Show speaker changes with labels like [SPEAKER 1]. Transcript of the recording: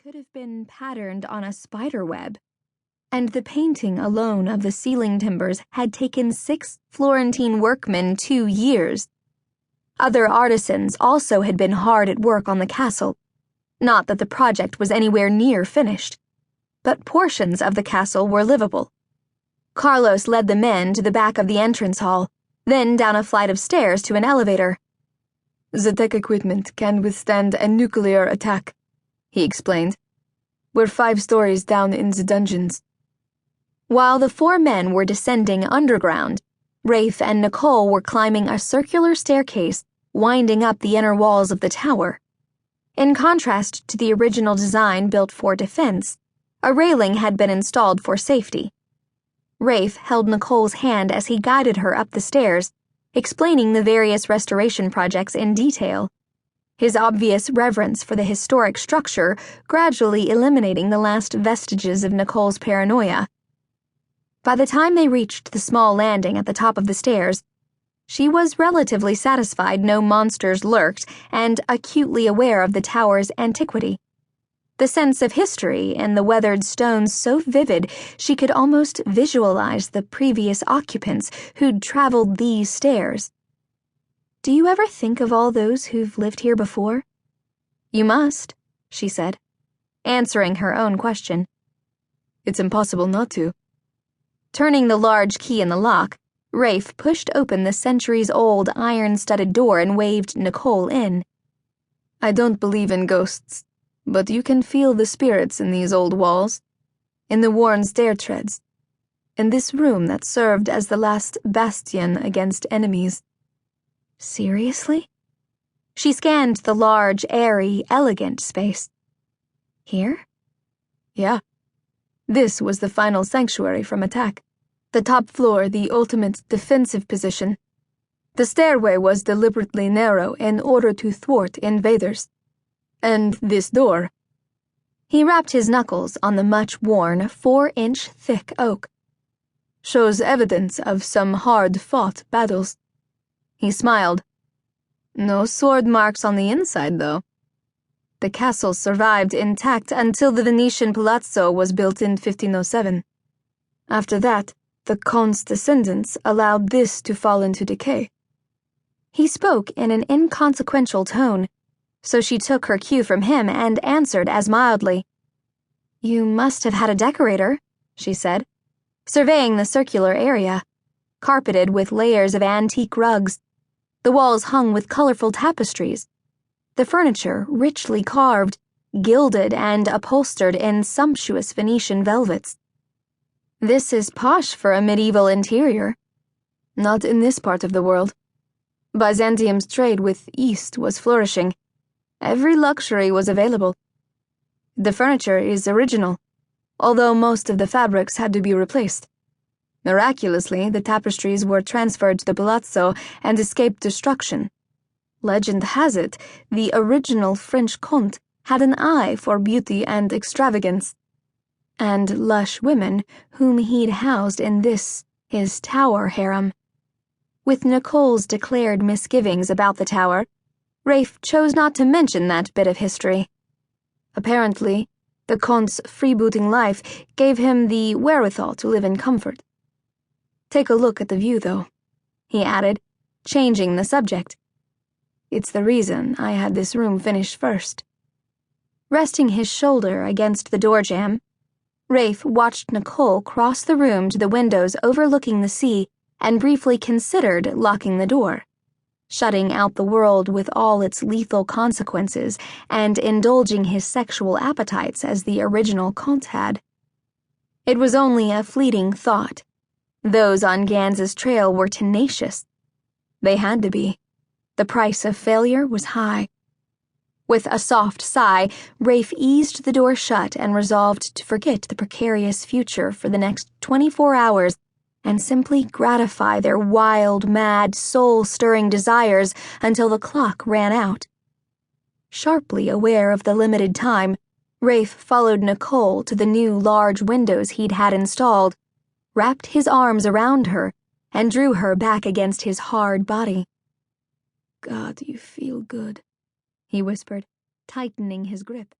[SPEAKER 1] could have been patterned on a spider web, and the painting alone of the ceiling timbers had taken 6 Florentine workmen 2 years. Other artisans also had been hard at work on the castle. Not that the project was anywhere near finished, but portions of the castle were livable. Carlos led the men to the back of the entrance hall, then down a flight of stairs to an elevator.
[SPEAKER 2] "The tech equipment can withstand a nuclear attack," he explained. "We're 5 stories down in the dungeons."
[SPEAKER 1] While the 4 men were descending underground, Rafe and Nicole were climbing a circular staircase winding up the inner walls of the tower. In contrast to the original design built for defense, a railing had been installed for safety. Rafe held Nicole's hand as he guided her up the stairs, explaining the various restoration projects in detail, his obvious reverence for the historic structure gradually eliminating the last vestiges of Nicole's paranoia. By the time they reached the small landing at the top of the stairs, she was relatively satisfied no monsters lurked and acutely aware of the tower's antiquity. The sense of history in the weathered stones so vivid she could almost visualize the previous occupants who'd traveled these stairs. "Do you ever think of all those who've lived here before?" "You must," she said, answering her own question.
[SPEAKER 2] "It's impossible not to."
[SPEAKER 1] Turning the large key in the lock, Rafe pushed open the centuries-old iron-studded door and waved Nicole in.
[SPEAKER 2] "I don't believe in ghosts, but you can feel the spirits in these old walls, in the worn stair treads, in this room that served as the last bastion against enemies."
[SPEAKER 1] "Seriously?" She scanned the large, airy, elegant space. "Here?"
[SPEAKER 2] "Yeah. This was the final sanctuary from attack. The top floor, the ultimate defensive position. The stairway was deliberately narrow in order to thwart invaders. And this door."
[SPEAKER 1] He rapped his knuckles on the much-worn, 4-inch thick oak.
[SPEAKER 2] "Shows evidence of some hard-fought battles." He smiled. "No sword marks on the inside, though. The castle survived intact until the Venetian palazzo was built in 1507. After that, the Conte's descendants allowed this to fall into decay."
[SPEAKER 1] He spoke in an inconsequential tone, so she took her cue from him and answered as mildly. "You must have had a decorator," she said, surveying the circular area, carpeted with layers of antique rugs, the walls hung with colorful tapestries, the furniture richly carved, gilded and upholstered in sumptuous Venetian velvets. "This is posh for a medieval interior."
[SPEAKER 2] "Not in this part of the world. Byzantium's trade with East was flourishing. Every luxury was available. The furniture is original, although most of the fabrics had to be replaced. Miraculously, the tapestries were transferred to the palazzo and escaped destruction. Legend has it, the original French Comte had an eye for beauty and extravagance, and lush women whom he'd housed in this, his tower harem."
[SPEAKER 1] With Nicole's declared misgivings about the tower, Rafe chose not to mention that bit of history.
[SPEAKER 2] Apparently, the Comte's freebooting life gave him the wherewithal to live in comfort. "Take a look at the view, though," he added, changing the subject. "It's the reason I had this room finished first."
[SPEAKER 1] Resting his shoulder against the door jamb, Rafe watched Nicole cross the room to the windows overlooking the sea and briefly considered locking the door, shutting out the world with all its lethal consequences and indulging his sexual appetites as the original Comte had. It was only a fleeting thought. Those on Gans's trail were tenacious. They had to be. The price of failure was high. With a soft sigh, Rafe eased the door shut and resolved to forget the precarious future for the next 24 hours and simply gratify their wild, mad, soul-stirring desires until the clock ran out. Sharply aware of the limited time, Rafe followed Nicole to the new large windows he'd had installed, wrapped his arms around her, and drew her back against his hard body.
[SPEAKER 2] "God, you feel good,"
[SPEAKER 1] he whispered, tightening his grip.